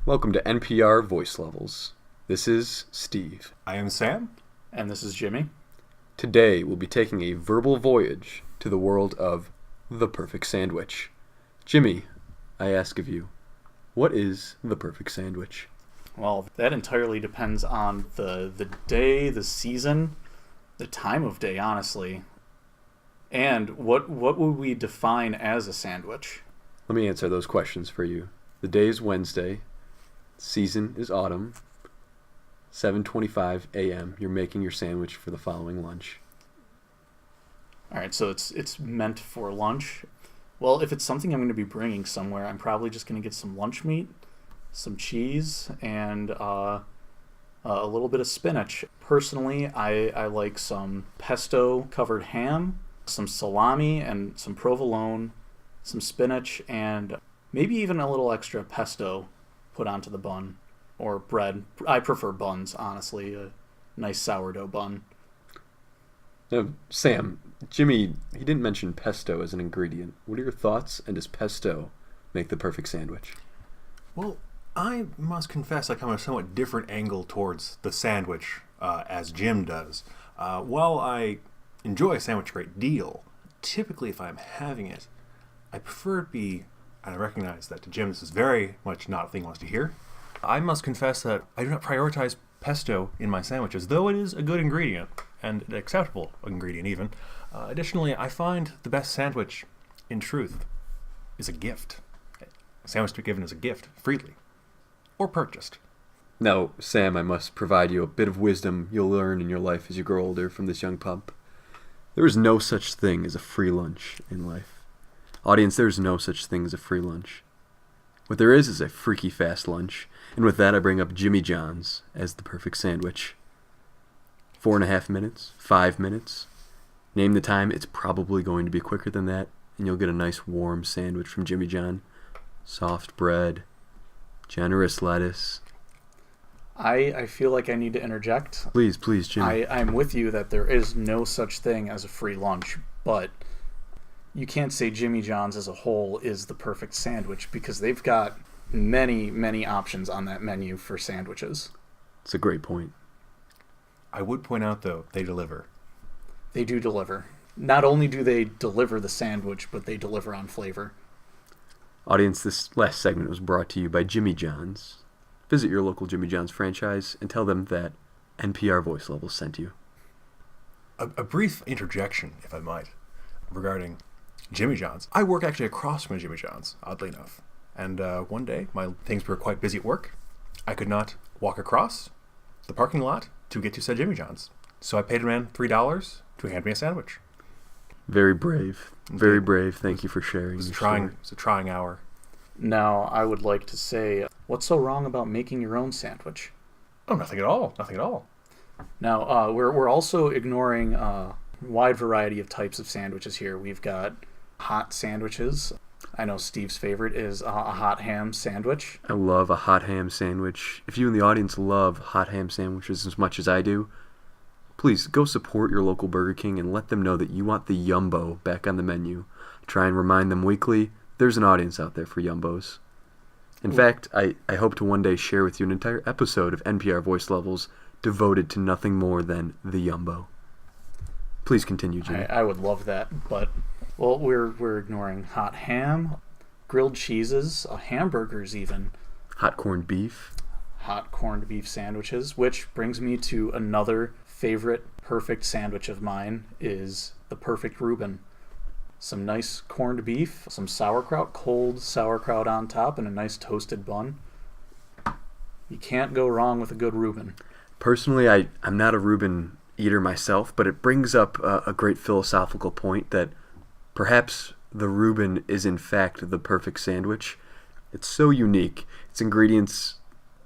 Welcome to NPR Voice Levels. This is Steve. I am Sam. And this is Jimmy. Today we'll be taking a verbal voyage to the world of the perfect sandwich. Jimmy, I ask of you, what is the perfect sandwich? Well, that entirely depends on the day, the season, the time of day, honestly. And what would we define as a sandwich? Let me answer those questions for you. The day is Wednesday. Season is autumn. 7:25 a.m. You're making your sandwich for the following lunch. All right, so it's meant for lunch. Well, if it's something I'm going to be bringing somewhere, I'm probably just going to get some lunch meat, some cheese, and a little bit of spinach. Personally, I like some pesto-covered ham, some salami, and some provolone, some spinach, and maybe even a little extra pesto put onto the bun or bread. I prefer buns, honestly, a nice sourdough bun. Now, Sam, Jimmy, he didn't mention pesto as an ingredient. What are your thoughts, and does pesto make the perfect sandwich? Well, I must confess I come at a somewhat different angle towards the sandwich as Jim does. While I enjoy a sandwich a great deal, typically if I'm having it, I prefer it be, and I recognize that to Jim this is very much not a thing he wants to hear. I must confess that I do not prioritize pesto in my sandwiches, though it is a good ingredient, and an acceptable ingredient even. Additionally, I find the best sandwich, in truth, is a gift. A sandwich to be given as a gift, freely, or purchased. Now, Sam, I must provide you a bit of wisdom you'll learn in your life as you grow older from this young pup. There is no such thing as a free lunch in life. Audience, there is no such thing as a free lunch. What there is a freaky fast lunch, and with that I bring up Jimmy John's as the perfect sandwich. 4.5 minutes, 5 minutes. Name the time, it's probably going to be quicker than that, and you'll get a nice warm sandwich from Jimmy John. Soft bread, generous lettuce. I feel like I need to interject. Please, Jimmy. I'm with you that there is no such thing as a free lunch, but you can't say Jimmy John's as a whole is the perfect sandwich because they've got many, many options on that menu for sandwiches. It's a great point. I would point out, though, they deliver. They do deliver. Not only do they deliver the sandwich, but they deliver on flavor. Audience, this last segment was brought to you by Jimmy John's. Visit your local Jimmy John's franchise and tell them that NPR Voice Levels sent you. A brief interjection, if I might, regarding Jimmy John's. I work actually across from a Jimmy John's, oddly enough. And one day, my things were quite busy at work. I could not walk across the parking lot to get to said Jimmy John's. So I paid a man $3 to hand me a sandwich. Very brave. Very brave. Thank you for sharing. It was a trying hour. Now, I would like to say, what's so wrong about making your own sandwich? Oh, nothing at all. Nothing at all. Now, we're also ignoring a wide variety of types of sandwiches here. We've got hot sandwiches. I know Steve's favorite is a hot ham sandwich. I love a hot ham sandwich. If you in the audience love hot ham sandwiches as much as I do, please go support your local Burger King and let them know that you want the Yumbo back on the menu. Try and remind them weekly there's an audience out there for Yumbos. In fact, I hope to one day share with you an entire episode of NPR Voice Levels devoted to nothing more than the Yumbo. Please continue, Jimmy. I would love that, but well, we're ignoring hot ham, grilled cheeses, hamburgers even. Hot corned beef. Hot corned beef sandwiches, which brings me to another favorite perfect sandwich of mine is the perfect Reuben. Some nice corned beef, some sauerkraut, cold sauerkraut on top, and a nice toasted bun. You can't go wrong with a good Reuben. Personally, I'm not a Reuben eater myself, but it brings up a great philosophical point that perhaps the Reuben is in fact the perfect sandwich. It's so unique. Its ingredients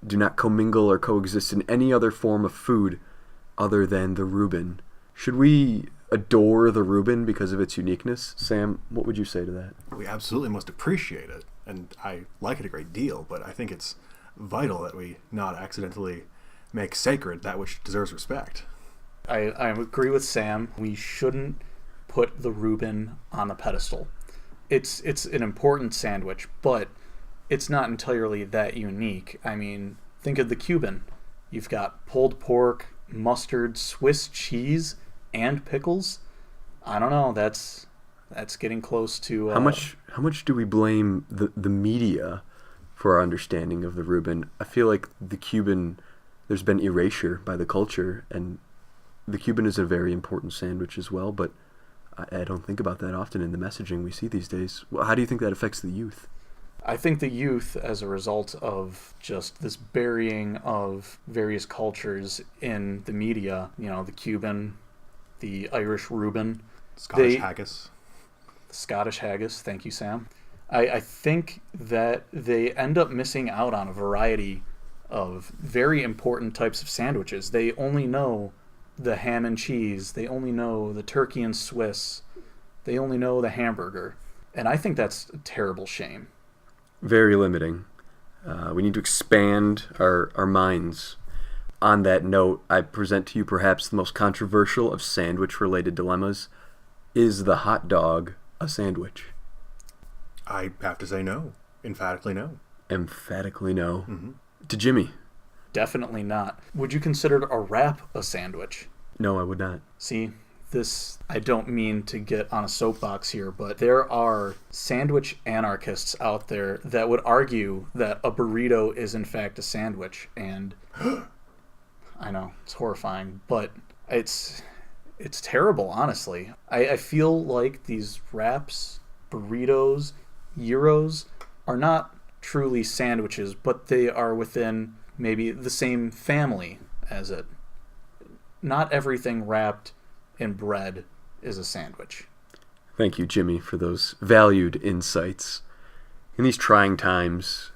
do not commingle or coexist in any other form of food other than the Reuben. Should we adore the Reuben because of its uniqueness? Sam, what would you say to that? We absolutely must appreciate it, and I like it a great deal, but I think it's vital that we not accidentally make sacred that which deserves respect. I agree with Sam. We shouldn't put the Reuben on a pedestal. It's an important sandwich, but it's not entirely that unique. I mean, think of the Cuban. You've got pulled pork, mustard, Swiss cheese, and pickles. I don't know. That's getting close to. How much do we blame the media for our understanding of the Reuben? I feel like the Cuban, there's been erasure by the culture, and the Cuban is a very important sandwich as well. But I don't think about that often in the messaging we see these days. Well, how do you think that affects the youth? I think the youth, as a result of just this burying of various cultures in the media, the Cuban, the Irish Reuben, Scottish haggis. Scottish haggis, thank you, Sam. I think that they end up missing out on a variety of very important types of sandwiches. They only know the ham and cheese. They only know the turkey and Swiss. They only know the hamburger. And I think that's a terrible shame. Very limiting. We need to expand our minds. On that note, I present to you perhaps the most controversial of sandwich-related dilemmas. Is the hot dog a sandwich? I have to say no. Emphatically no. Emphatically no. Mm-hmm. To Jimmy? Definitely not. Would you consider a wrap a sandwich? No, I would not. See, I don't mean to get on a soapbox here, but there are sandwich anarchists out there that would argue that a burrito is in fact a sandwich. And I know, it's horrifying, but it's terrible, honestly. I feel like these wraps, burritos, gyros are not truly sandwiches, but they are within maybe the same family as it. Not everything wrapped in bread is a sandwich. Thank you, Jimmy, for those valued insights. In these trying times,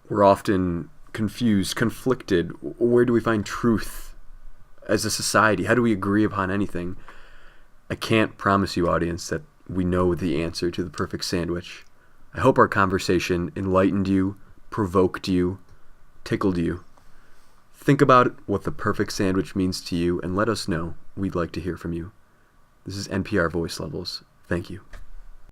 we're often confused, conflicted. Where do we find truth as a society? How do we agree upon anything? I can't promise you, audience, that we know the answer to the perfect sandwich. I hope our conversation enlightened you, provoked you, tickled you. Think about what the perfect sandwich means to you and let us know. We'd like to hear from you. This is NPR Voice Levels. Thank you.